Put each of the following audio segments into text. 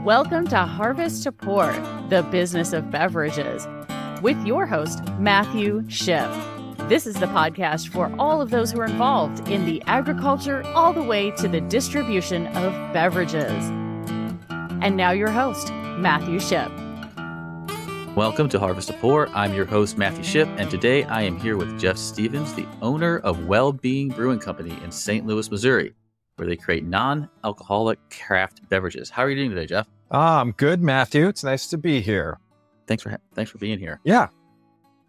Welcome to Harvest to Pour, the business of beverages, with your host, Matthew Shipp. This is the podcast for all of those who are involved in the agriculture all the way to the distribution of beverages. And now your host, Matthew Shipp. Welcome to Harvest to Pour. I'm your host, Matthew Shipp, and today I am here with Jeff Stevens, the owner of WellBeing Brewing Co in St. Louis, Missouri, where they create non-alcoholic craft beverages. How are you doing today, Jeff? I'm good, Matthew. It's nice to be here. Thanks for being here. Yeah.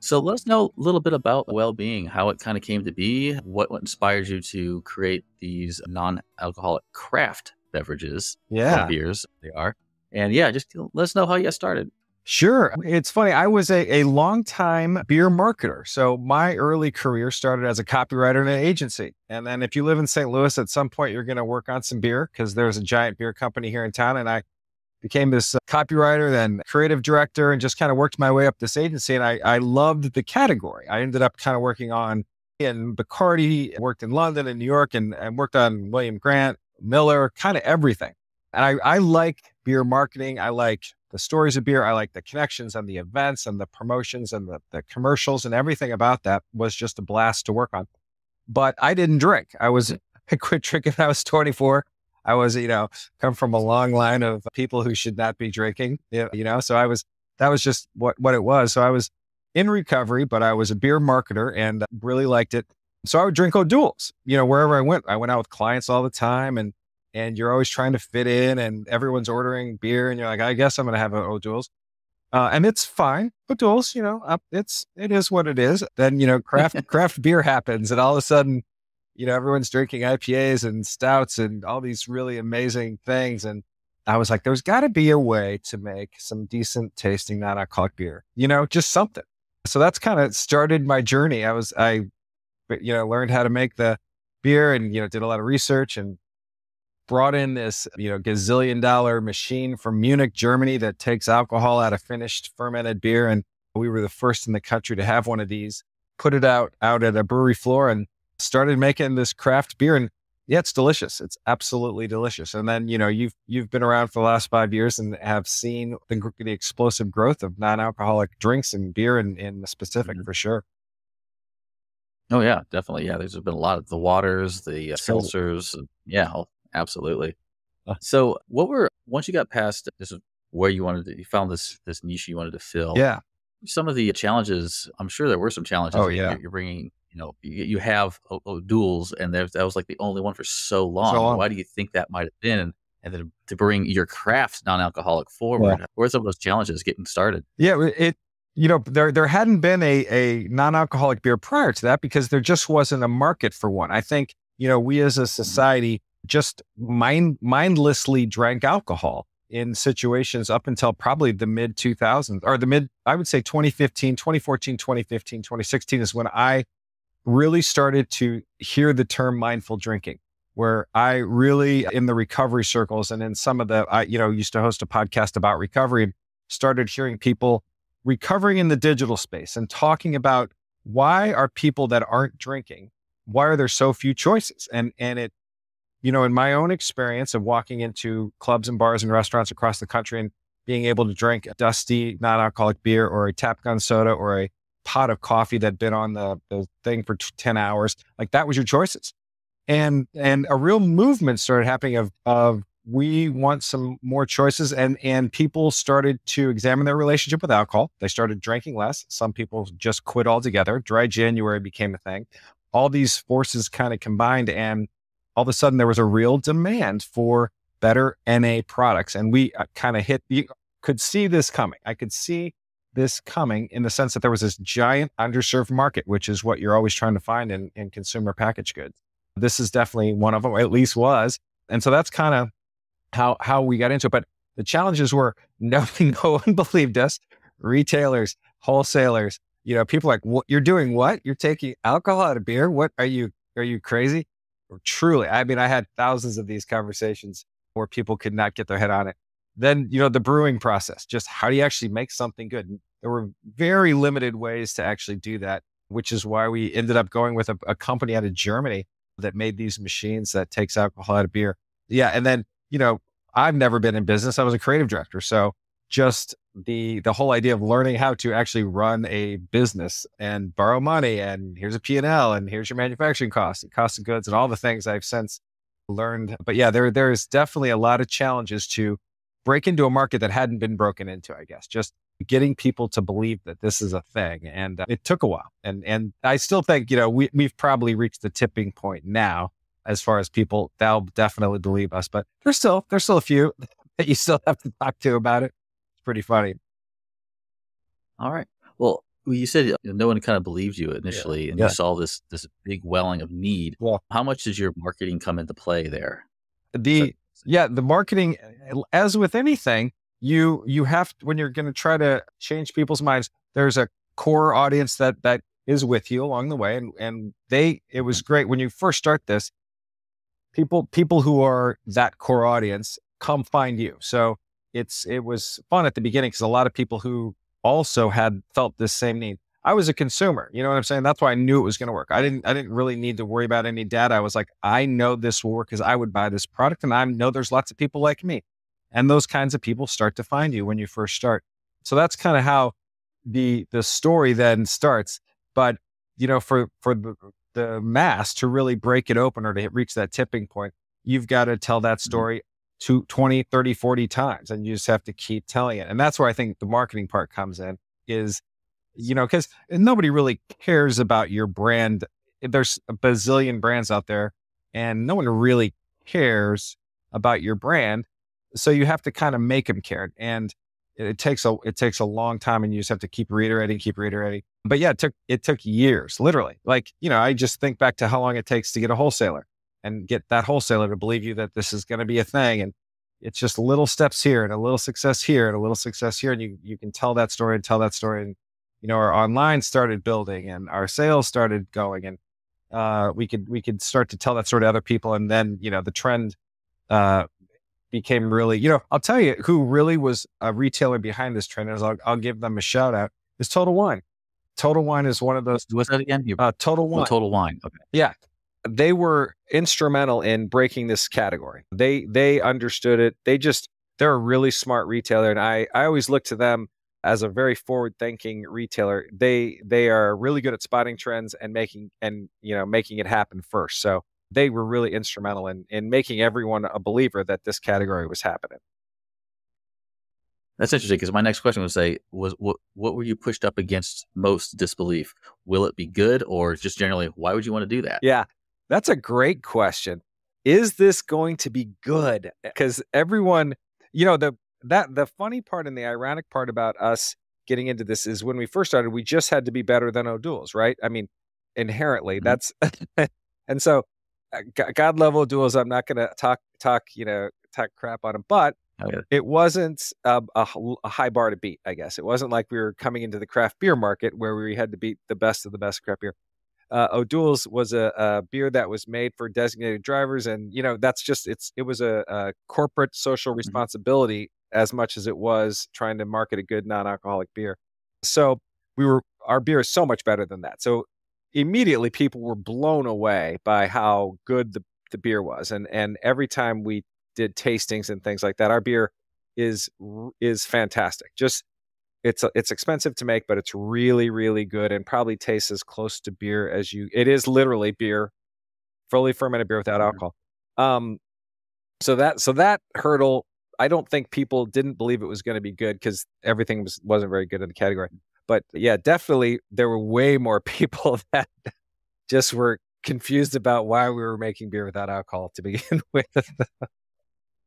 So let us know a little bit about WellBeing, how it kind of came to be, what inspired you to create these non-alcoholic craft beverages, or beers they are. And just let us know how you got started. Sure. It's funny. I was a long-time beer marketer. So my early career started as a copywriter in an agency. And then if you live in St. Louis, at some point, you're going to work on some beer because there's a giant beer company here in town. And I became this copywriter, then creative director, and just kind of worked my way up this agency. And I loved the category. I ended up kind of working on in Bacardi, worked in London and New York, and worked on William Grant, Miller, kind of everything. And I like beer marketing. I like the stories of beer. I like the connections and the events and the promotions and the commercials, and everything about that was just a blast to work on. But I didn't drink. I quit drinking when I was 24. I was, come from a long line of people who should not be drinking, so that was just what it was. So I was in recovery, but I was a beer marketer and really liked it. So I would drink O'Doul's, wherever I went. I went out with clients all the time, and you're always trying to fit in, and everyone's ordering beer, and you're like, I guess I'm going to have an O'Doul's. And it's fine. O'Doul's, it is what it is. Then, craft beer happens, and all of a sudden, everyone's drinking IPAs and stouts and all these really amazing things. And I was like, there's got to be a way to make some decent tasting non-alcoholic beer, just something. So that's kind of started my journey. I learned how to make the beer and, did a lot of research and brought in this, gazillion-dollar machine from Munich, Germany that takes alcohol out of finished fermented beer. And we were the first in the country to have one of these, put it out at a brewery floor and started making this craft beer. And it's delicious. It's absolutely delicious. And then, you've been around for the last 5 years and have seen the explosive growth of non-alcoholic drinks and beer in specific, for sure. Oh yeah, definitely. Yeah. There's been a lot of the waters, the seltzers. Yeah, absolutely. So once you got past this is where you found this niche you wanted to fill. Yeah. Some of the challenges, I'm sure there were some challenges. Oh yeah. You're bringing, you have O'Doul's, and that was like the only one for so long. Why do you think that might have been? And then to bring your craft non-alcoholic forward, what are some of those challenges getting started? Yeah, there hadn't been a non-alcoholic beer prior to that because there just wasn't a market for one. I think, we as a society just mindlessly drank alcohol in situations up until probably the mid 2000s or I would say 2014, 2015, 2016 is when I really started to hear the term mindful drinking, where I really, in the recovery circles and in some of I used to host a podcast about recovery and started hearing people recovering in the digital space and talking about why are people that aren't drinking, why are there so few choices? And it, in my own experience of walking into clubs and bars and restaurants across the country and being able to drink a dusty non-alcoholic beer or a Tap Gun soda or a pot of coffee that'd been on the thing for 10 hours, like that was your choices. And a real movement started happening of we want some more choices, and people started to examine their relationship with alcohol. They started drinking less. Some people just quit altogether. Dry January became a thing. All these forces kind of combined, and all of a sudden there was a real demand for better NA products. And we kind of you could see this coming. I could see this coming in the sense that there was this giant underserved market, which is what you're always trying to find in consumer packaged goods. This is definitely one of them, at least was. And so that's kind of how we got into it. But the challenges were no one believed us. Retailers, wholesalers, people like, what, you're doing what? You're taking alcohol out of beer? What are you crazy? Or truly, I mean, I had thousands of these conversations where people could not get their head on it. Then, the brewing process, just how do you actually make something good? There were very limited ways to actually do that, which is why we ended up going with a company out of Germany that made these machines that takes alcohol out of beer. Yeah. And then, I've never been in business. I was a creative director. So just the whole idea of learning how to actually run a business and borrow money, and here's a P&L, and here's your manufacturing costs and cost of goods and all the things I've since learned. But yeah, there's definitely a lot of challenges to break into a market that hadn't been broken into, I guess. Just getting people to believe that this is a thing. And it took a while. And I still think, we've probably reached the tipping point now as far as people, they'll definitely believe us. But there's still a few that you still have to talk to about it. It's pretty funny. All right. Well, you said no one kind of believed you initially, and you saw this big welling of need. Well, how much does your marketing come into play there? The marketing, as with anything, you have to, when you're going to try to change people's minds, there's a core audience that is with you along the way. And it was great when you first start this, people who are that core audience come find you. So it was fun at the beginning because a lot of people who also had felt this same need. I was a consumer, you know what I'm saying? That's why I knew it was going to work. I didn't really need to worry about any data. I was like, I know this will work because I would buy this product, and I know there's lots of people like me. And those kinds of people start to find you when you first start. So that's kind of how the story then starts. But, for the mass to really break it open or to reach that tipping point, you've got to tell that story 20, 30, 40 times, and you just have to keep telling it. And that's where I think the marketing part comes in is, because nobody really cares about your brand. There's a bazillion brands out there and no one really cares about your brand. So you have to kind of make them care. And it takes a long time, and you just have to keep reiterating. But yeah, it took years, literally. Like, I just think back to how long it takes to get a wholesaler and get that wholesaler to believe you that this is going to be a thing. And it's just little steps here and a little success here and a little success here. And you can tell that story. And, our online started building and our sales started going, and we could start to tell that story to other people. And then, the trend became really, I'll tell you who really was a retailer behind this trend, is I'll give them a shout out, is Total Wine. Total Wine is one of those. What's that again? Total Wine. Total Wine. Okay. Yeah. They were instrumental in breaking this category. They understood it. They're a really smart retailer. And I always look to them as a very forward-thinking retailer. They are really good at spotting trends and making it happen first. So they were really instrumental in making everyone a believer that this category was happening. That's interesting, because my next question would say, what were you pushed up against most disbelief? Will it be good, or just generally, why would you want to do that? Yeah, that's a great question. Is this going to be good? Because everyone, the funny part and the ironic part about us getting into this is when we first started, we just had to be better than O'Doul's, right? I mean, inherently, that's, and so God love O'Doul's. I'm not going to talk crap on them, but it wasn't a high bar to beat, I guess. It wasn't like we were coming into the craft beer market where we had to beat the best of the best craft beer. O'Doul's was a beer that was made for designated drivers. And, that's just, it was a corporate social responsibility as much as it was trying to market a good non-alcoholic beer. So our beer is so much better than that. So immediately people were blown away by how good the beer was. And every time we did tastings and things like that, our beer is fantastic. Just, it's expensive to make, but it's really, really good, and probably tastes as close to beer as it is literally beer, fully fermented beer without alcohol. So that hurdle, I don't think people didn't believe it was going to be good because everything wasn't very good in the category. But yeah, definitely there were way more people that just were confused about why we were making beer without alcohol to begin with.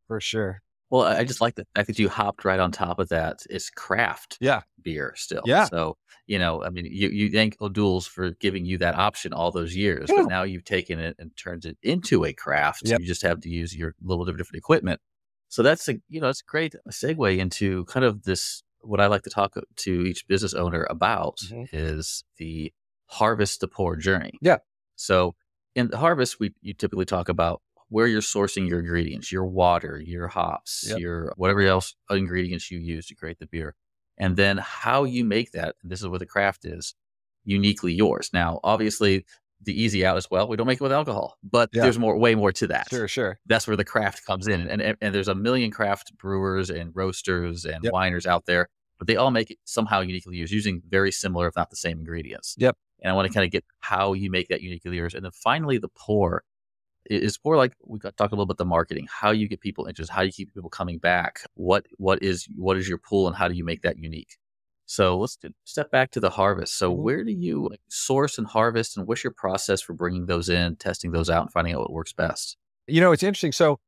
For sure. Well, I just like the fact that you hopped right on top of that. It's craft beer still. Yeah. So, I mean, you thank O'Doul's for giving you that option all those years, but now you've taken it and turned it into a craft. Yep. You just have to use your little different equipment. So that's it's a great segue into kind of this, what I like to talk to each business owner about is the harvest to pour journey. Yeah. So in the harvest, you typically talk about where you're sourcing your ingredients, your water, your hops, your whatever else ingredients you use to create the beer. And then how you make that, this is what the craft is, uniquely yours. Now, obviously, the easy out as well. We don't make it with alcohol, but Yeah. there's way more to that. Sure. That's where the craft comes in. And there's a million craft brewers and roasters and Yep. winers out there, but they all make it somehow uniquely yours using very similar, if not the same ingredients. Yep. And I want to kind of get how you make that uniquely yours. And then finally, the pour is more like we got to talk a little bit about the marketing, how you get people interested, how you keep people coming back. What is your pool and how do you make that unique? So let's step back to the harvest. So where do you source and harvest, and what's your process for bringing those in, testing those out, and finding out what works best? It's interesting. So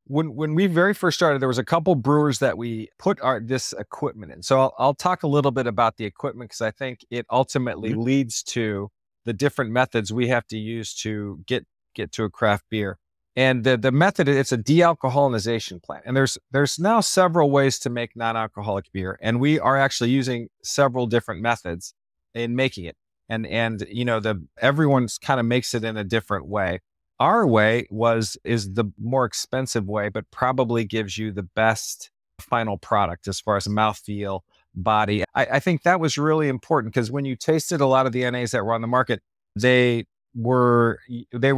when we very first started, there was a couple brewers that we put this equipment in. So I'll talk a little bit about the equipment because I think it ultimately leads to the different methods we have to use to get to a craft beer. And the method, it's a de-alcoholization plant. And there's now several ways to make non-alcoholic beer. And we are actually using several different methods in making it. And everyone's kind of makes it in a different way. Our way is the more expensive way, but probably gives you the best final product as far as mouthfeel, body. I think that was really important because when you tasted a lot of the NAs that were on the market, they were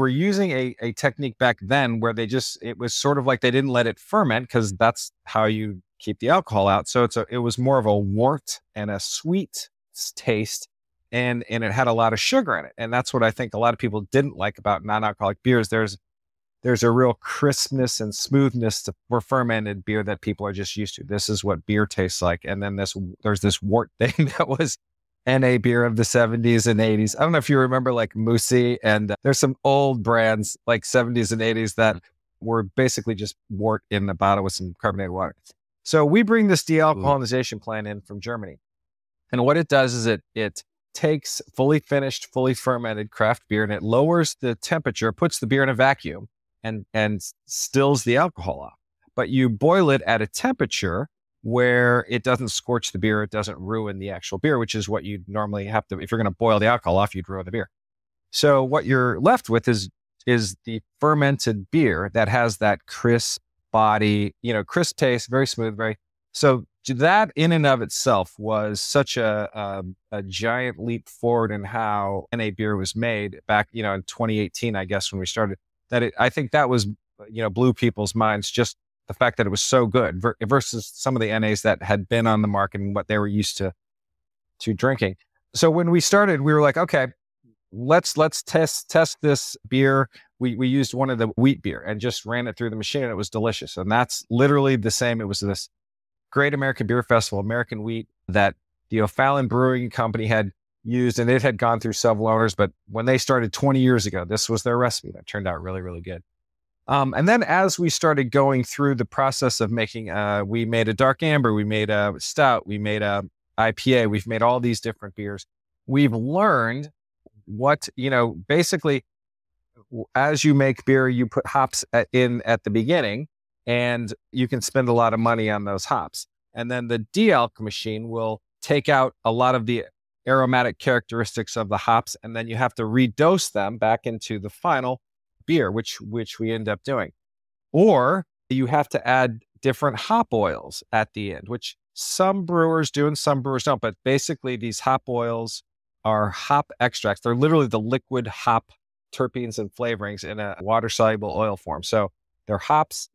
using a technique back then where it was sort of like they didn't let it ferment because that's how you keep the alcohol out. So it was more of a wort and a sweet taste, and it had a lot of sugar in it. And that's what I think a lot of people didn't like about non-alcoholic beers. There's a real crispness and smoothness for fermented beer that people are just used to. This is what beer tastes like. And then there's this wort thing that was NA beer of the 70s and 80s. I don't know if you remember like busi, and there's some old brands like 70s and 80s that were basically just wort in the bottle with some carbonated water. So we bring this de-alcoholization plant in from Germany. And what it does is it takes fully finished, fully fermented craft beer and it lowers the temperature, puts the beer in a vacuum and stills the alcohol off. But you boil it at a temperature where it doesn't scorch the beer, it doesn't ruin the actual beer, which is what you'd normally have to, if you're going to boil the alcohol off, you'd ruin the beer. So what you're left with is the fermented beer that has that crisp body, crisp taste, very smooth, so that in and of itself was such a giant leap forward in how NA beer was made back, in 2018, I guess, when we started, I think that was, blew people's minds, just the fact that it was so good versus some of the NAs that had been on the market and what they were used to drinking. So when we started, we were like, okay, let's test this beer. We used one of the wheat beer and just ran it through the machine and it was delicious. And that's literally the same. It was this Great American Beer Festival, American wheat that the O'Fallon Brewing Company had used, and it had gone through several owners. But when they started 20 years ago, this was their recipe that turned out really, really good. And then as we started going through the process of making, we made a dark amber, we made a stout, we made a IPA, we've made all these different beers. We've learned what, basically as you make beer, you put hops in at the beginning and you can spend a lot of money on those hops. And then the de-alc machine will take out a lot of the aromatic characteristics of the hops, and then you have to redose them back into the final beer, which we end up doing. Or you have to add different hop oils at the end, which some brewers do and some brewers don't. But basically these hop oils are hop extracts. They're literally the liquid hop terpenes and flavorings in a water-soluble oil form. So they're hops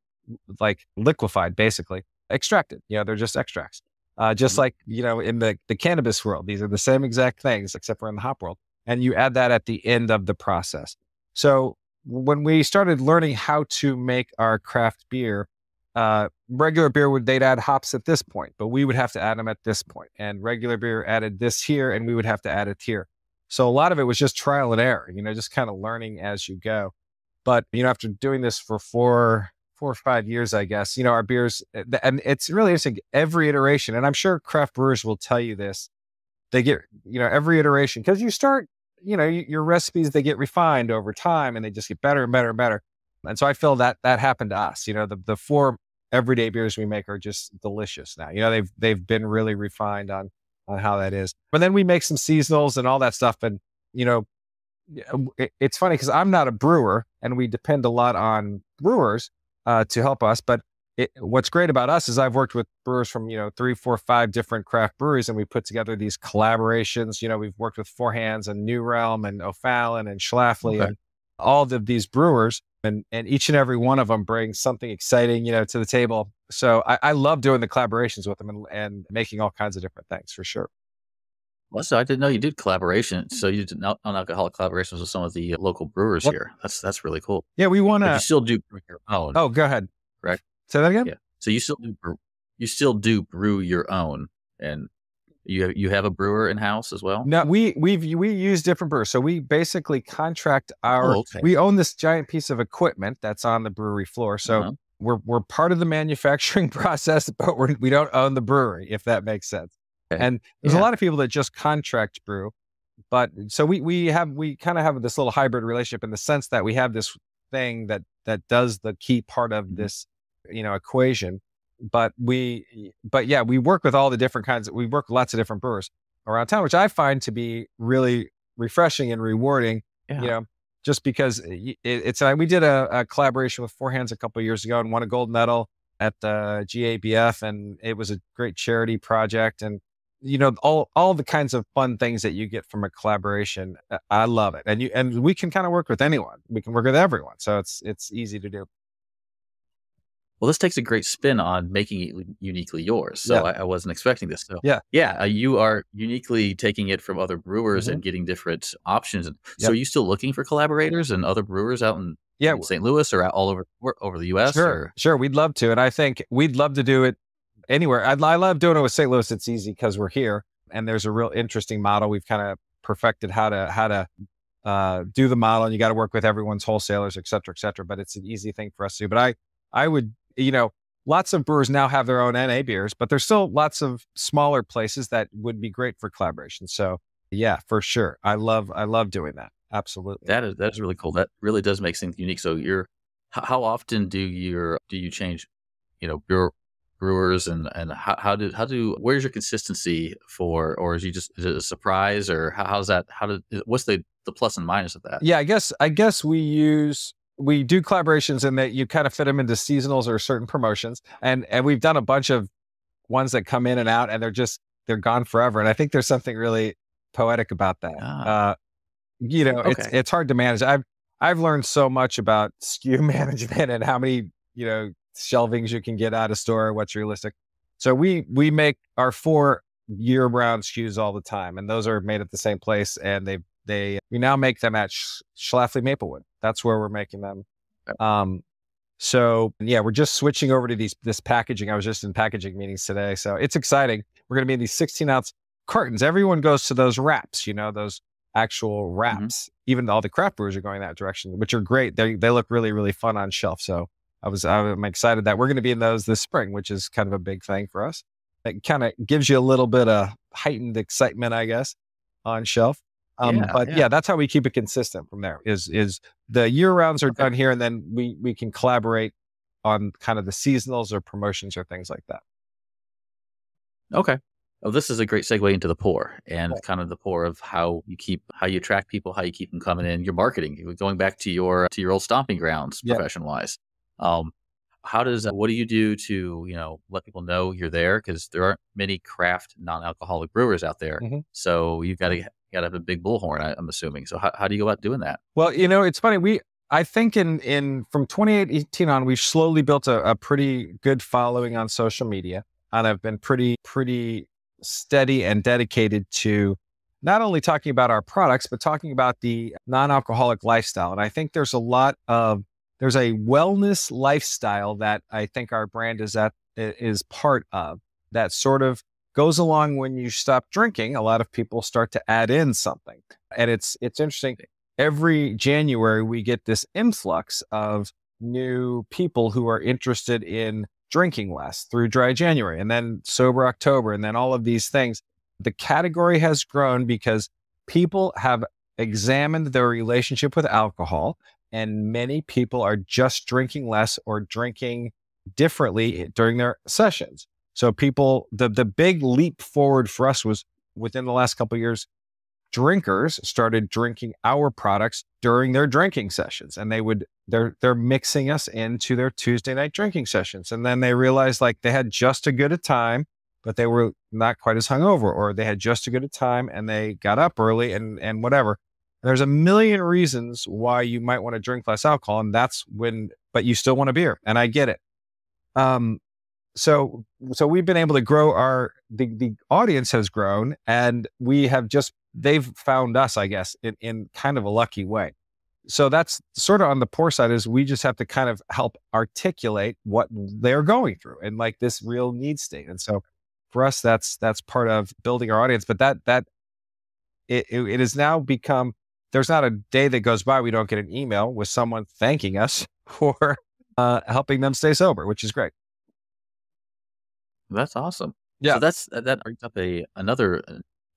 like liquefied, basically extracted. They're just extracts. Just like, in the cannabis world, these are the same exact things, except for in the hop world. And you add that at the end of the process. So when we started learning how to make our craft beer, regular beer they'd add hops at this point, but we would have to add them at this point. And regular beer added this here, and we would have to add it here. So a lot of it was just trial and error, just kind of learning as you go. But, after doing this for four or 5 years, I guess, our beers, and it's really interesting, every iteration, and I'm sure craft brewers will tell you this, they get, every iteration, because you start, your recipes, they get refined over time and they just get better and better and better. And so I feel that happened to us. The 4 everyday beers we make are just delicious now. They've been really refined on how that is. But then we make some seasonals and all that stuff. And, it's funny because I'm not a brewer and we depend a lot on brewers to help us. But what's great about us is I've worked with brewers from, 3, 4, 5 different craft breweries, and we put together these collaborations. We've worked with Four Hands and New Realm and O'Fallon and Schlafly and all of these brewers, and each and every one of them brings something exciting, to the table. So I love doing the collaborations with them and making all kinds of different things for sure. Well, so I didn't know you did collaboration. So you did non-alcoholic collaborations with some of the local brewers here. That's really cool. Yeah, we want to. You still do brew your own. Oh, go ahead. Correct. Say that again. Yeah. So you still do brew your own, and you have a brewer in house as well. No, we use different brewers. So we basically contract we own this giant piece of equipment that's on the brewery floor. So we're part of the manufacturing process, but we don't own the brewery, if that makes sense. Okay. And there's a lot of people that just contract brew, but so we kind of have this little hybrid relationship in the sense that we have this thing that does the key part of this, equation. But we work with all the different we work with lots of different brewers around town, which I find to be really refreshing and rewarding, just because we did a collaboration with Four Hands a couple of years ago and won a gold medal at the GABF, and it was a great charity project. And all the kinds of fun things that you get from a collaboration, I love it. And we can kind of work with anyone. We can work with everyone, so it's easy to do. Well, this takes a great spin on making it uniquely yours. So I wasn't expecting this. So you are uniquely taking it from other brewers and getting different options. So are you still looking for collaborators and other brewers out in St. Louis or all over the U.S.? Sure. We'd love to. And I think we'd love to do it anywhere. I love doing it with St. Louis. It's easy because we're here, and there's a real interesting model. We've kind of perfected how to do the model, and you got to work with everyone's wholesalers, et cetera, but it's an easy thing for us to do. But I would, lots of brewers now have their own NA beers, but there's still lots of smaller places that would be great for collaboration. So yeah, for sure. I love doing that. Absolutely. That is really cool. That really does make things unique. So how often do you change, brewers and where's your consistency for, or is it a surprise, or what's the plus and minus of that? Yeah, I guess we do collaborations in that you kind of fit them into seasonals or certain promotions. And we've done a bunch of ones that come in and out, and they're gone forever. And I think there's something really poetic about that. It's hard to manage. I've learned so much about SKU management and how many, shelvings you can get out of store, what's realistic. So we make our 4 year-round SKUs all the time, and those are made at the same place. And we now make them at Schlafly Maplewood. That's where we're making them. We're just switching over to this packaging. I was just in packaging meetings today, so it's exciting. We're going to be in these 16-ounce cartons. Everyone goes to those wraps, those actual wraps. Even all the craft brewers are going that direction, which are great. They look really, really fun on shelf. So I'm excited that we're going to be in those this spring, which is kind of a big thing for us. It kind of gives you a little bit of heightened excitement, I guess, on shelf. That's how we keep it consistent from there is the year rounds are done here, and then we can collaborate on kind of the seasonals or promotions or things like that. Okay. Well, this is a great segue into the pour and kind of the pour of how you attract people, how you keep them coming in, your marketing, going back to your old stomping grounds, profession wise. What do you do to, let people know you're there? Because there aren't many craft non-alcoholic brewers out there. So you've got to have a big bullhorn, I'm assuming. So how do you go about doing that? Well, it's funny. I think from 2018 on, we've slowly built a pretty good following on social media, and I've been pretty steady and dedicated to not only talking about our products, but talking about the non-alcoholic lifestyle. And I think there's a wellness lifestyle that I think our brand is part of, that sort of goes along when you stop drinking. A lot of people start to add in something. And it's interesting. Every January, we get this influx of new people who are interested in drinking less through Dry January, and then Sober October, and then all of these things. The category has grown because people have examined their relationship with alcohol, and many people are just drinking less or drinking differently during their sessions. So the big leap forward for us was within the last couple of years, drinkers started drinking our products during their drinking sessions, and they're mixing us into their Tuesday night drinking sessions. And then they realized like they had just as good a time, but they were not quite as hungover, or they had just as good a time and they got up early and whatever. There's a million reasons why you might want to drink less alcohol, and but you still want a beer, and I get it. So we've been able to grow the audience has grown, and they've found us, I guess, in kind of a lucky way. So that's sort of on the poor side, is we just have to kind of help articulate what they're going through and like this real need state. And so for us, that's part of building our audience. But it has now become, there's not a day that goes by we don't get an email with someone thanking us for helping them stay sober, which is great. That's awesome. Yeah. So that brings up another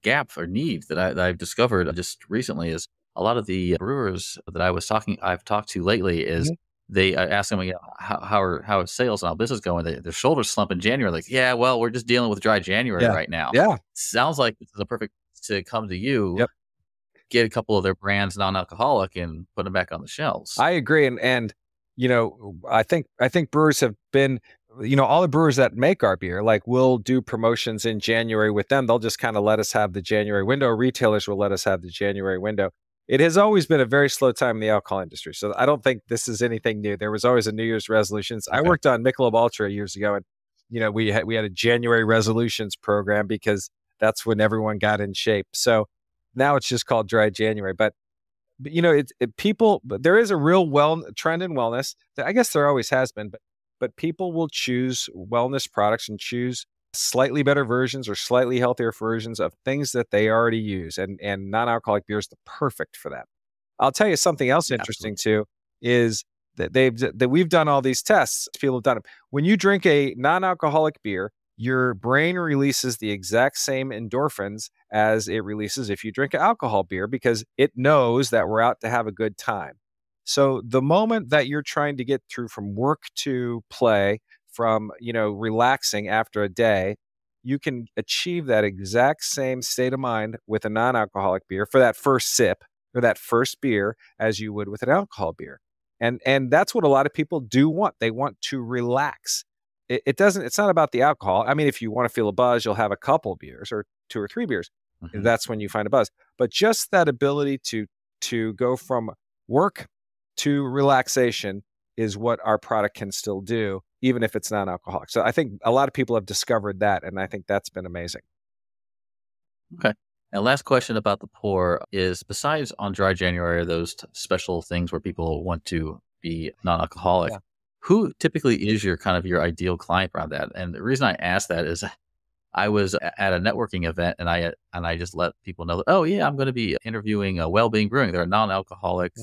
gap or need that I've discovered just recently. Is a lot of the brewers that I've talked to lately is they ask them, how is sales and how business going? Their shoulders slump in January. Like, yeah, well, we're just dealing with dry January right now. Yeah. Sounds like this is a perfect to come to you. Yep. Get a couple of their brands non-alcoholic and put them back on the shelves. I agree. And I think brewers have been, all the brewers that make our beer, like we'll do promotions in January with them. They'll just kind of let us have the January window. Retailers will let us have the January window. It has always been a very slow time in the alcohol industry. So I don't think this is anything new. There was always a New Year's resolutions. Okay. I worked on Michelob Ultra years ago, and we had a January resolutions program because that's when everyone got in shape. So now it's just called Dry January. But there is a real trend in wellness. I guess there always has been, but people will choose wellness products and choose slightly better versions or slightly healthier versions of things that they already use. And non-alcoholic beer is the perfect for that. I'll tell you something else interesting too, is that we've done all these tests. People have done them. When you drink a non-alcoholic beer, your brain releases the exact same endorphins as it releases if you drink an alcohol beer, because it knows that we're out to have a good time. So the moment that you're trying to get through from work to play, from, relaxing after a day, you can achieve that exact same state of mind with a non-alcoholic beer for that first sip or that first beer as you would with an alcohol beer. And that's what a lot of people do want. They want to relax. It's not about the alcohol. I mean, if you want to feel a buzz, you'll have a couple beers or 2 or 3 beers. Mm-hmm. That's when you find a buzz. But just that ability to go from work to relaxation is what our product can still do, even if it's non-alcoholic. So I think a lot of people have discovered that, and I think that's been amazing. Okay. And last question about the pour is, besides on Dry January, those special things where people want to be non-alcoholic, who typically is your ideal client around that? And the reason I ask that is I was at a networking event, and I just let people know that, oh yeah, I'm going to be interviewing WellBeing Brewing. They're a non-alcoholic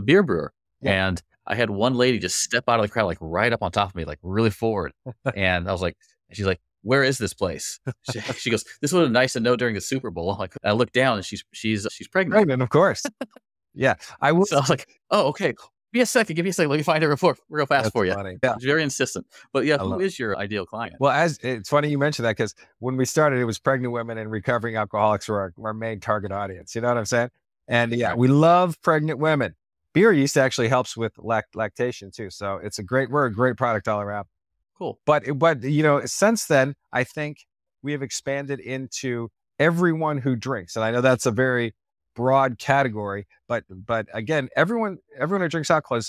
beer brewer. Yeah. And I had one lady just step out of the crowd, like right up on top of me, like really forward. And I was like, she's like, where is this place? She goes, this would have been nice to know during the Super Bowl. Like, I looked down and she's pregnant. Pregnant, of course. Yeah. So I was like, oh, okay. Give me a second. Let me find her real fast. That's for you. Funny. Yeah. She's very insistent. But yeah, who is your ideal client? Well, it's funny you mentioned that, because when we started, it was pregnant women and recovering alcoholics were our main target audience. You know what I'm saying? And yeah, we love pregnant women. Beer yeast actually helps with lactation too. So we're a great product all around. Cool. But since then, I think we have expanded into everyone who drinks. And I know that's a very broad category, but again, everyone who drinks alcohol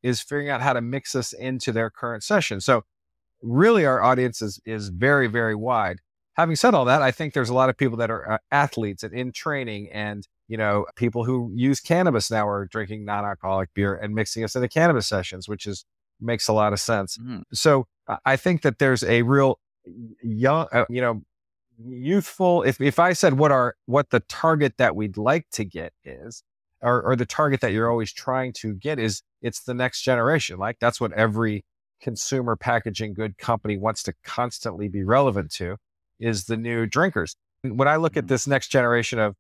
is figuring out how to mix us into their current session. So really our audience is very, very wide. Having said all that, I think there's a lot of people that are athletes and in training, and people who use cannabis now are drinking non-alcoholic beer and mixing us into cannabis sessions, which makes a lot of sense. Mm-hmm. So I think that there's a real young, youthful. If I said what the target that we'd like to get is, or the target that you're always trying to get is, it's the next generation. Like that's what every consumer packaging good company wants to constantly be relevant to, is the new drinkers. When I look at this next generation of,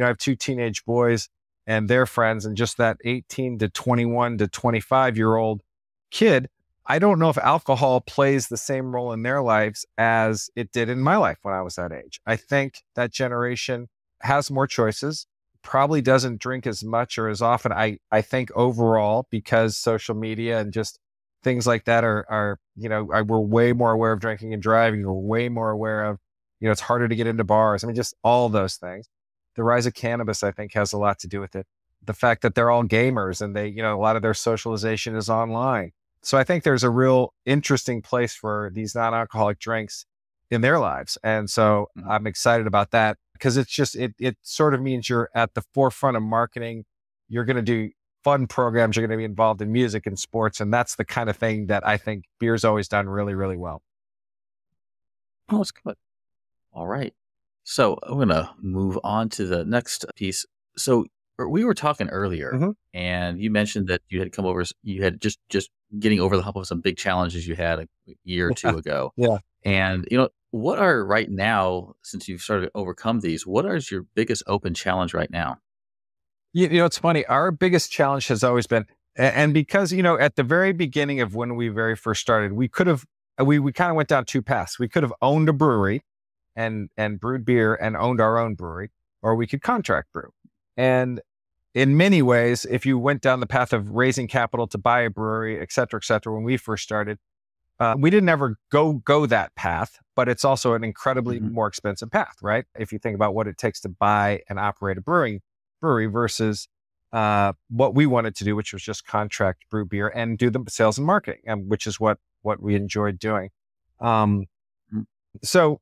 I have 2 teenage boys and their friends, and just that 18 to 21 to 25-year-old kid, I don't know if alcohol plays the same role in their lives as it did in my life when I was that age. I think that generation has more choices, probably doesn't drink as much or as often. I think overall, because social media and just things like that are we're way more aware of drinking and driving. We're way more aware of, it's harder to get into bars. I mean, just all those things. The rise of cannabis, I think, has a lot to do with it. The fact that they're all gamers and they, a lot of their socialization is online. So I think there's a real interesting place for these non-alcoholic drinks in their lives. And so I'm excited about that because it's just, it sort of means you're at the forefront of marketing. You're going to do fun programs. You're going to be involved in music and sports. And that's the kind of thing that I think beer's always done really, really well. Oh, that's good. All right. So I'm going to move on to the next piece. So we were talking earlier and you mentioned that you had come over, you had just getting over the hump of some big challenges you had a year or two ago. Yeah. And, what are right now, since you've started to overcome these, what is your biggest open challenge right now? It's funny. Our biggest challenge has always been, and because, at the very beginning of when we very first started, we kind of went down two paths. We could have owned a brewery and brewed beer and owned our own brewery, or we could contract brew. And in many ways, if you went down the path of raising capital to buy a brewery, et cetera, when we first started, we didn't ever go that path, but it's also an incredibly more expensive path, right? If you think about what it takes to buy and operate a brewery versus what we wanted to do, which was just contract brew beer and do the sales and marketing, which is what we enjoyed doing. So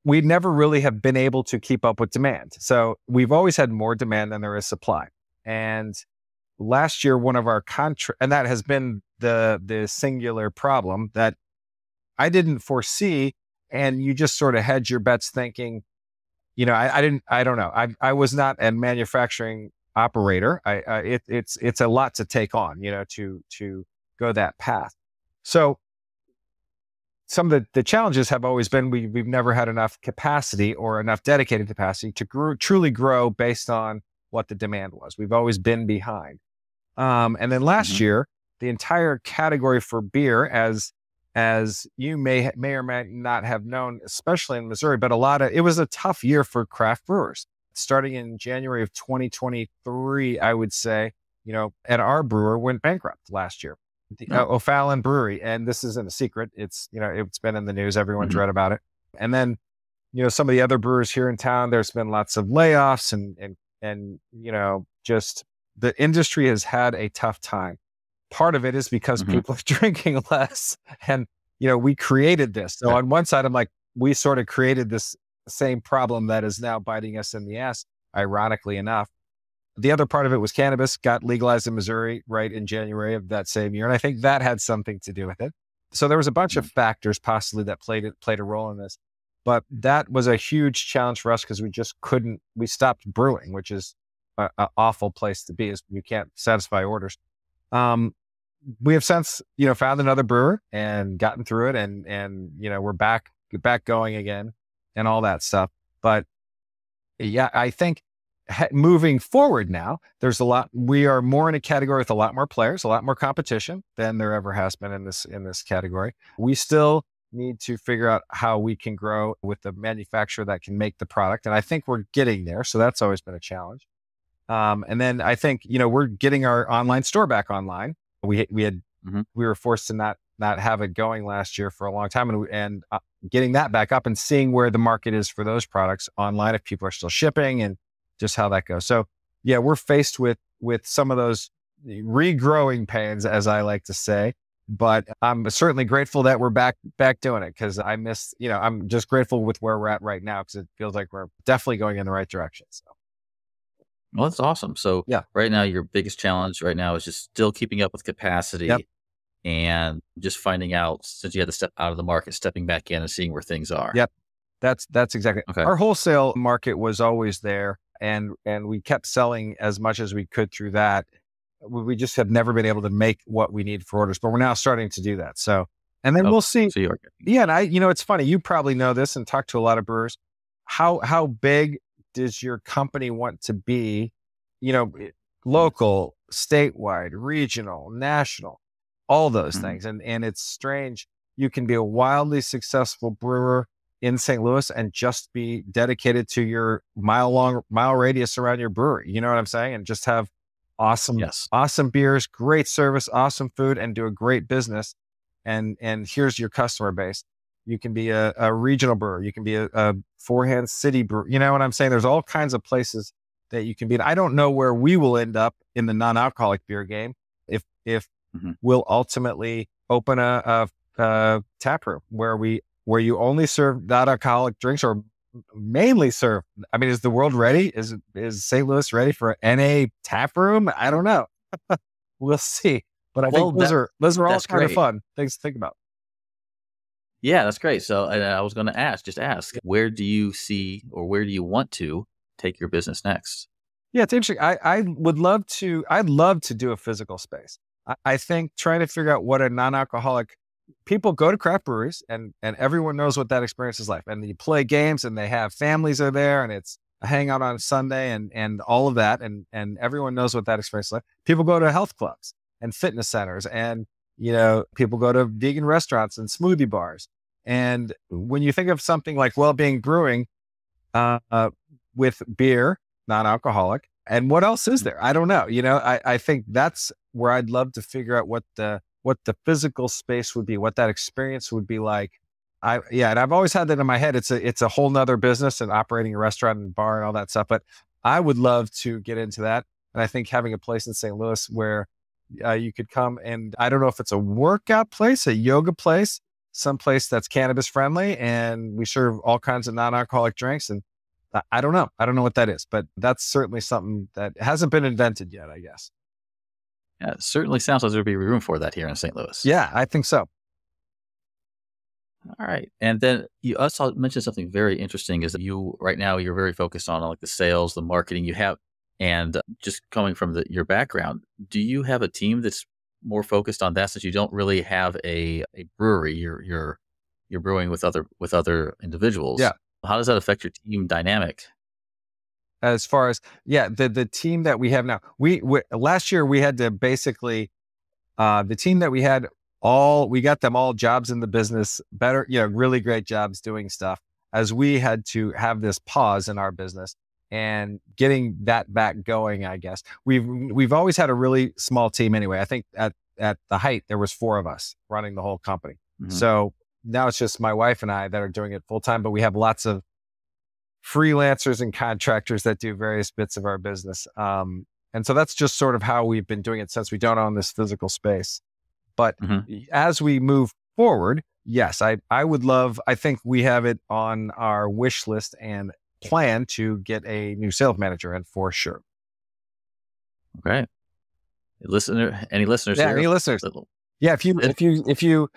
we never really have been able to keep up with demand. So we've always had more demand than there is supply. And last year, one of our and that has been the singular problem that I didn't foresee. And you just sort of hedge your bets thinking, I don't know. I was not a manufacturing operator. It's a lot to take on, to go that path. So some of the challenges have always been we've never had enough capacity or enough dedicated capacity to truly grow based on what the demand was. We've always been behind. And then last year, the entire category for beer, as you may or may not have known, especially in Missouri, but it was a tough year for craft brewers. Starting in January of 2023, I would say, and our brewer went bankrupt last year. O'Fallon Brewery, and this isn't a secret. It's it's been in the news. Everyone's read about it. And then some of the other brewers here in town. There's been lots of layoffs, and just the industry has had a tough time. Part of it is because people are drinking less, and we created this. So on one side, I'm like, we sort of created this same problem that is now biting us in the ass. Ironically enough. The other part of it was cannabis got legalized in Missouri right in January of that same year. And I think that had something to do with it. So there was a bunch of factors possibly that played a role in this. But that was a huge challenge for us because we stopped brewing, which is an awful place to be, is you can't satisfy orders. We have since, found another brewer and gotten through it and we're back going again and all that stuff. But yeah, I think moving forward now, we are more in a category with a lot more players, a lot more competition than there ever has been in this category. We still need to figure out how we can grow with the manufacturer that can make the product. And I think we're getting there. So that's always been a challenge. And then I think, we're getting our online store back online. We were forced to not have it going last year for a long time, and getting that back up and seeing where the market is for those products online, if people are still shipping and just how that goes. So yeah, we're faced with some of those regrowing pains, as I like to say, but I'm certainly grateful that we're back doing it because I miss, I'm just grateful with where we're at right now because it feels like we're definitely going in the right direction. So. Well, that's awesome. So yeah, right now, your biggest challenge right now is just still keeping up with capacity and just finding out, since you had to step out of the market, stepping back in and seeing where things are. Yep. That's exactly. Okay. Our wholesale market was always there and we kept selling as much as we could through that. We just have never been able to make what we need for orders, but we're now starting to do that. So, and then we'll see. So yeah. And it's funny. You probably know this and talk to a lot of brewers. How big does your company want to be? Local, statewide, regional, national, all those things. And it's strange. You can be a wildly successful brewer in St. Louis and just be dedicated to your mile radius around your brewery. You know what I'm saying? And just have Yes. awesome beers, great service, awesome food, and do a great business. And here's your customer base. You can be a regional brewer. You can be a forehand city brewer. You know what I'm saying? There's all kinds of places that you can be. And I don't know where we will end up in the non-alcoholic beer game. If we'll ultimately open a tap room where you only serve non-alcoholic drinks, or mainly serve. I mean, is the world ready? Is St. Louis ready for an NA tap room? I don't know. We'll see. But I think those are all kind of fun things to think about. Yeah, that's great. So I was going to ask, where do you see, or where do you want to take your business next? Yeah, it's interesting. I'd love to do a physical space. I think trying to figure out what a non-alcoholic, people go to craft breweries and everyone knows what that experience is like. And you play games and they have families are there and it's a hangout on a Sunday and all of that. And everyone knows what that experience is like. People go to health clubs and fitness centers and, people go to vegan restaurants and smoothie bars. And when you think of something like WellBeing Brewing, with beer, non-alcoholic, and what else is there? I don't know. I think that's where I'd love to figure out what the physical space would be, what that experience would be like. And I've always had that in my head. It's a whole nother business and operating a restaurant and bar and all that stuff. But I would love to get into that. And I think having a place in St. Louis where you could come and I don't know if it's a workout place, a yoga place, some place that's cannabis friendly, and we serve all kinds of non-alcoholic drinks. And I don't know. I don't know what that is, but that's certainly something that hasn't been invented yet, I guess. Yeah, it certainly sounds like there'd be room for that here in St. Louis. Yeah, I think so. All right. And then you also mentioned something very interesting is that right now you're very focused on like the sales, the marketing you have, and just coming from your background, do you have a team that's more focused on that since you don't really have a brewery? You're brewing with other individuals. Yeah. How does that affect your team dynamic? As far as, the team that we have now, we last year we had to basically, the team that we had we got them all jobs in the business, better, really great jobs doing stuff, as we had to have this pause in our business and getting that back going. I guess we've always had a really small team anyway. I think at the height, there was 4 of us running the whole company. Mm-hmm. So now it's just my wife and I that are doing it full time, but we have lots of freelancers and contractors that do various bits of our business. And so that's just sort of how we've been doing it since we don't own this physical space. But as we move forward, yes, I would love, I think we have it on our wish list and plan to get a new sales manager in for sure. Okay. Any listeners here? Any listeners? Yeah, if you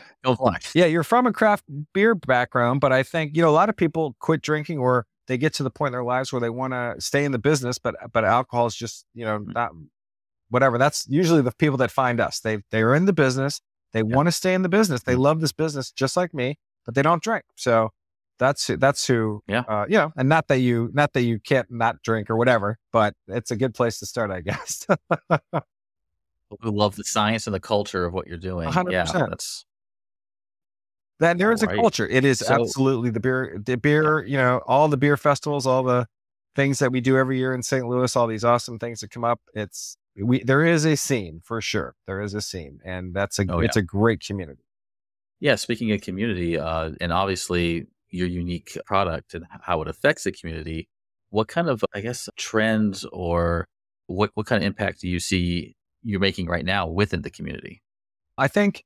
you're from a craft beer background, but I think, a lot of people quit drinking or they get to the point in their lives where they want to stay in the business, but alcohol is just, not whatever. That's usually the people that find us. They're in the business. They want to stay in the business. They love this business just like me, but they don't drink. So that's who, and not that you can't not drink or whatever, but it's a good place to start, I guess. Who love the science and the culture of what you're doing. 100%. Yeah, there is a culture. It is absolutely the beer, all the beer festivals, all the things that we do every year in St. Louis, all these awesome things that come up. There is a scene for sure. There is a scene, and it's a great community. Yeah. Speaking of community, and obviously your unique product and how it affects the community, what kind of, I guess, trends or what kind of impact do you see you're making right now within the community? I think,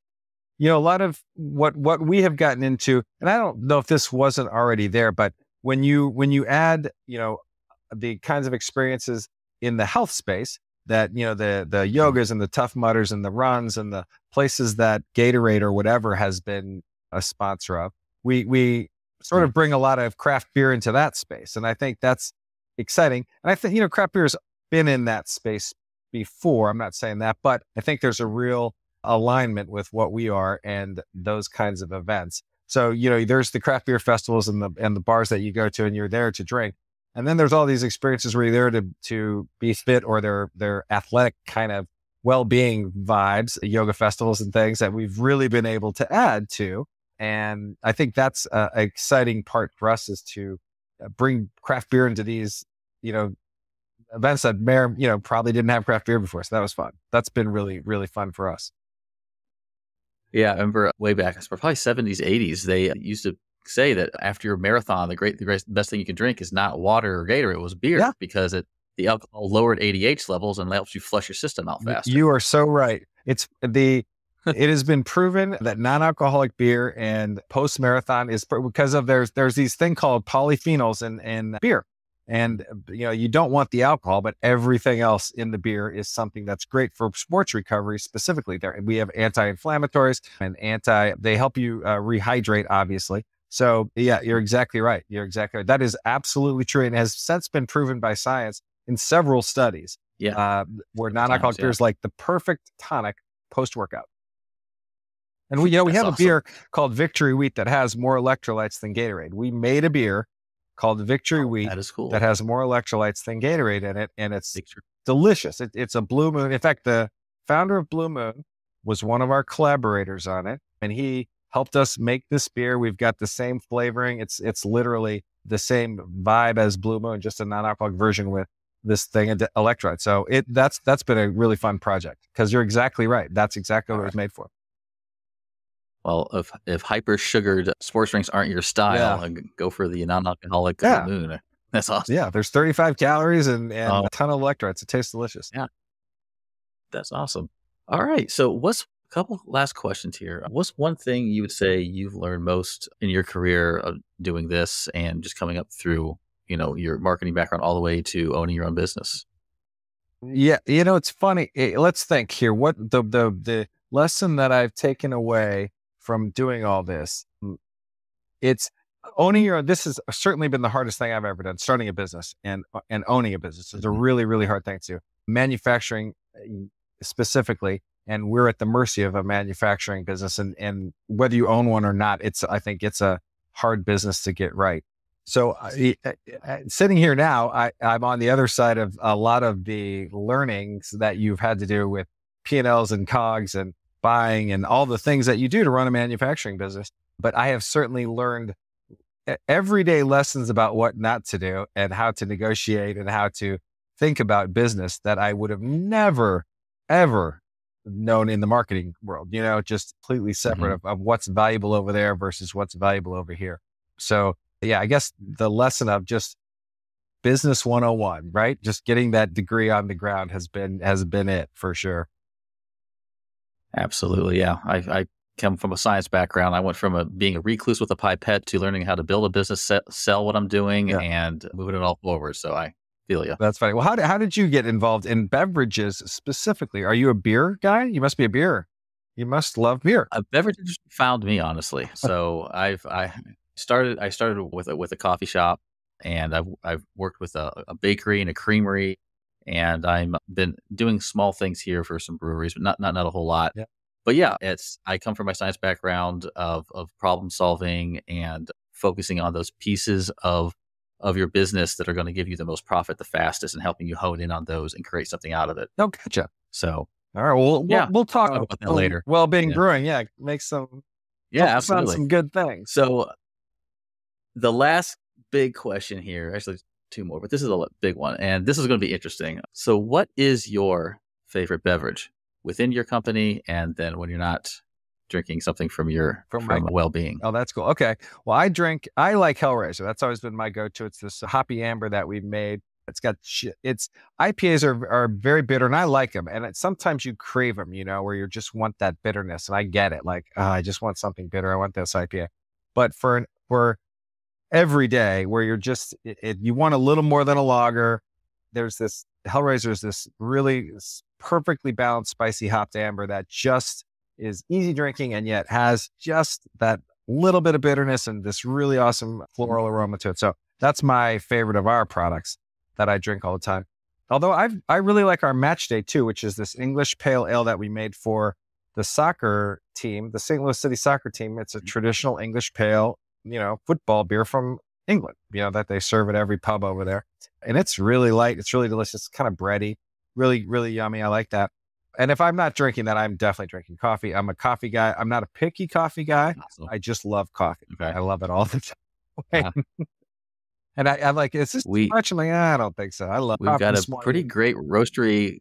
a lot of what we have gotten into, and I don't know if this wasn't already there, but when you add, the kinds of experiences in the health space that, the yogas and the Tough Mudders and the runs and the places that Gatorade or whatever has been a sponsor of, we sort of bring a lot of craft beer into that space. And I think that's exciting. And I think, craft beer has been in that space before. I'm not saying that, but I think there's a real alignment with what we are and those kinds of events. So, there's the craft beer festivals and the bars that you go to and you're there to drink. And then there's all these experiences where you're there to be fit, or they're athletic kind of well-being vibes, yoga festivals and things that we've really been able to add to. And I think that's an exciting part for us, is to bring craft beer into these, events that probably didn't have craft beer before. So that was fun. That's been really, really fun for us. Yeah, I remember way back, it's probably 70s, 80s, they used to say that after your marathon, the best thing you can drink is not water or Gatorade, it was beer, because the alcohol lowered ADH levels and helps you flush your system out faster. You are so right. It has been proven that non-alcoholic beer and post-marathon is because of there's these thing called polyphenols in beer. And, you don't want the alcohol, but everything else in the beer is something that's great for sports recovery specifically. There, we have anti-inflammatories and they help you rehydrate, obviously. So yeah, you're exactly right. That is absolutely true. And has since been proven by science in several studies. Where non-alcoholic beer is like the perfect tonic post-workout. And we have awesome. A beer called Victory Wheat that has more electrolytes than Gatorade. We made a beer called Victory Wheat that is cool. that has more electrolytes than Gatorade in it, and it's delicious. It's a Blue Moon. In fact, the founder of Blue Moon was one of our collaborators on it, and he helped us make this beer. We've got the same flavoring. It's literally the same vibe as Blue Moon, just a non-alcoholic version with this thing and electrolytes. So that's been a really fun project, because you're exactly right. That's exactly what it was made for. Well, if hyper sugared sports drinks aren't your style, go for the non-alcoholic Blue Moon. That's awesome. Yeah, there's 35 calories and a ton of electrolytes. It tastes delicious. Yeah, that's awesome. All right, so what's a couple last questions here? What's one thing you would say you've learned most in your career of doing this and just coming up through, your marketing background all the way to owning your own business? Yeah, it's funny. Let's think here. What the lesson that I've taken away from doing all this, it's owning your own. This has certainly been the hardest thing I've ever done. Starting a business and owning a business is a really, really hard thing to do. Manufacturing specifically, and we're at the mercy of a manufacturing business, and whether you own one or not, I think it's a hard business to get right. So sitting here now, I'm on the other side of a lot of the learnings that you've had to do with P&Ls and COGS and buying and all the things that you do to run a manufacturing business. But I have certainly learned everyday lessons about what not to do and how to negotiate and how to think about business that I would have never, ever known in the marketing world, just completely separate of what's valuable over there versus what's valuable over here. So yeah, I guess the lesson of just business 101, right? Just getting that degree on the ground has been it for sure. Absolutely. Yeah. I come from a science background. I went from being a recluse with a pipette to learning how to build a business, sell what I'm doing and moving it all forward. So I feel you. That's funny. Well, how did you get involved in beverages specifically? Are you a beer guy? You must be a beer. You must love beer. Beverages found me, honestly. So I started with a coffee shop, and I've worked with a bakery and a creamery. And I'm been doing small things here for some breweries, but not a whole lot. Yeah. But yeah, I come from my science background of problem solving and focusing on those pieces of your business that are going to give you the most profit the fastest, and helping you hone in on those and create something out of it. Oh, gotcha. So all right, we'll talk about that later. WellBeing Brewing, make some absolutely some good things. So the last big question here, actually two more, but this is a big one, and this is going to be interesting. So what is your favorite beverage within your company, and then when you're not drinking something from WellBeing? Oh, that's cool. Okay. Well, I like Hellraiser. That's always been my go-to. It's this hoppy amber that we've made. It's got IPAs are very bitter, and I like them. And sometimes you crave them, where you just want that bitterness. And I get it. Like, I just want something bitter. I want this IPA. But for every day where you're just, you want a little more than a lager, there's this Hellraiser is this really perfectly balanced spicy hopped amber that just is easy drinking and yet has just that little bit of bitterness and this really awesome floral aroma to it. So that's my favorite of our products that I drink all the time. Although I really like our Match Day too, which is this English pale ale that we made for the soccer team, the St. Louis City soccer team. It's a traditional English pale, football beer from England, that they serve at every pub over there. And it's really light. It's really delicious. It's kind of bready, really, really yummy. I like that. And if I'm not drinking that, I'm definitely drinking coffee. I'm a coffee guy. I'm not a picky coffee guy. Awesome. I just love coffee. Okay. I love it all the time. And I'm like, is this too much? I'm like, I don't think so. I love We've coffee got this a morning. pretty great roastery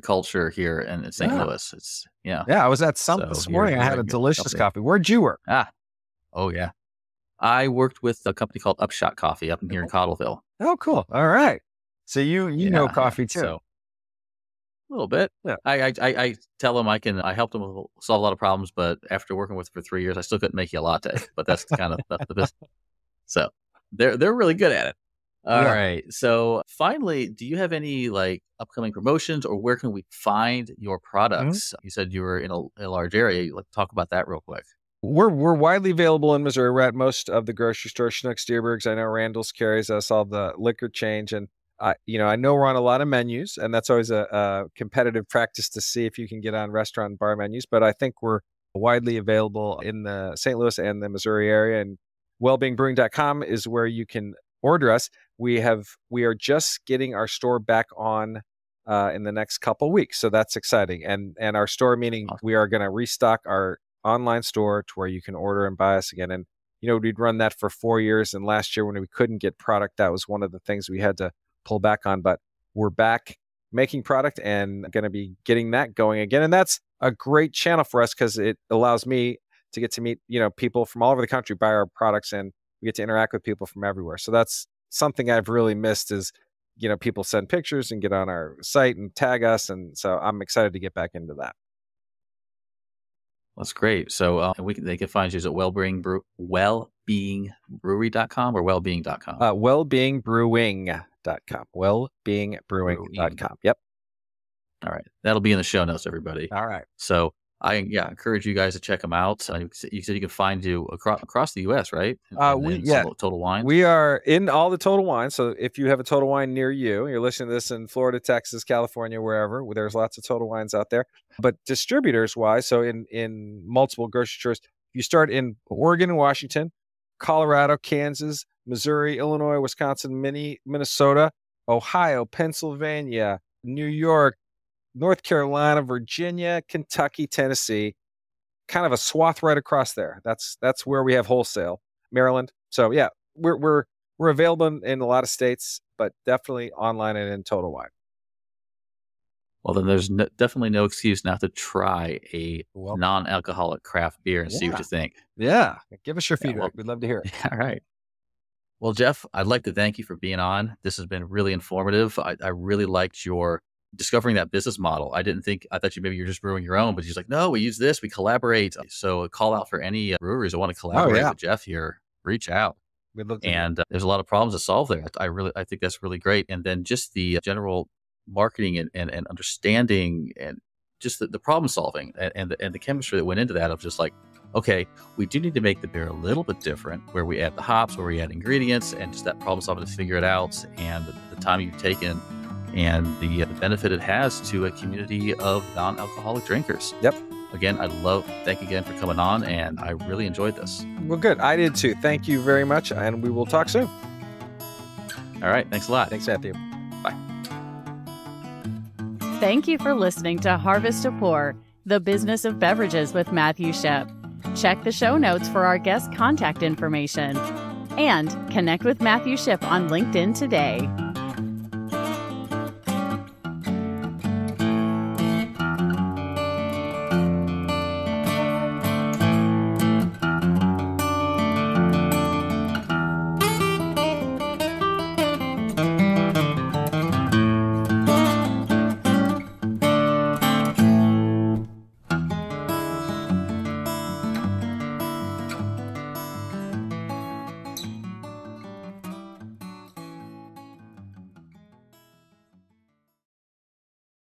culture here in St. Louis. It's Yeah, I was at Sump this morning. I had a delicious coffee. Where'd you work? Oh yeah. I worked with a company called Upshot Coffee up in here in Cottleville. Oh, cool. All right. So you know coffee too. So, a little bit. Yeah. I tell them I helped them solve a lot of problems, but after working with them for 3 years, I still couldn't make you a latte. But that's kind of that's the business. So they're really good at it. All right. So finally, do you have any like upcoming promotions, or where can we find your products? You said you were in a large area. Let's talk about that real quick. We're widely available in Missouri. We're at most of the grocery stores, Schnucks, Deerbergs. I know Randall's carries us, all the liquor change. And, I know we're on a lot of menus, and that's always a competitive practice to see if you can get on restaurant and bar menus. But I think we're widely available in the St. Louis and the Missouri area. And WellBeingBrewing.com is where you can order us. We are just getting our store back on in the next couple of weeks. So that's exciting. And our store, meaning we are going to restock our online store to where you can order and buy us again. And, we'd run that for 4 years. And last year when we couldn't get product, that was one of the things we had to pull back on. But we're back making product and going to be getting that going again. And that's a great channel for us because it allows me to get to meet, people from all over the country, buy our products, and we get to interact with people from everywhere. So that's something I've really missed is, people send pictures and get on our site and tag us. And so I'm excited to get back into that. That's great. So they can find you at wellbeingbrewery.com or wellbeing.com. Wellbeingbrewing.com. Wellbeingbrewing.com. Yep. All right. That'll be in the show notes, everybody. All right. So I encourage you guys to check them out. You said you can find you across the U.S., right? Total Wine. We are in all the Total Wine. So if you have a Total Wine near you, you're listening to this in Florida, Texas, California, wherever, there's lots of Total Wines out there. But distributors wise, so in multiple grocery stores, you start in Oregon and Washington, Colorado, Kansas, Missouri, Illinois, Wisconsin, Minnesota, Ohio, Pennsylvania, New York, North Carolina, Virginia, Kentucky, Tennessee, kind of a swath right across there. That's where we have wholesale. Maryland. So yeah, we're available in a lot of states, but definitely online and in Total Wine. Well, then there's definitely no excuse not to try a non-alcoholic craft beer and see what you think. Yeah, give us your feedback. We'd love to hear it. All right. Well, Jeff, I'd like to thank you for being on. This has been really informative. I really liked your discovering that business model. I thought maybe you're just brewing your own, but he's like, no, we use this, we collaborate. So a call out for any breweries that want to collaborate with Jeff here, reach out. And there's a lot of problems to solve there. I think that's really great. And then just the general marketing and understanding and just the problem solving and the chemistry that went into that of just like, okay, we do need to make the beer a little bit different where we add the hops, where we add ingredients, and just that problem solving to figure it out, and the time you've taken and the benefit it has to a community of non-alcoholic drinkers. Yep. Again, thank you again for coming on, and I really enjoyed this. Well, good. I did too. Thank you very much, and we will talk soon. All right. Thanks a lot. Thanks, Matthew. Bye. Thank you for listening to Harvest to Pour, the business of beverages with Matthew Shipp. Check the show notes for our guest contact information and connect with Matthew Shipp on LinkedIn today.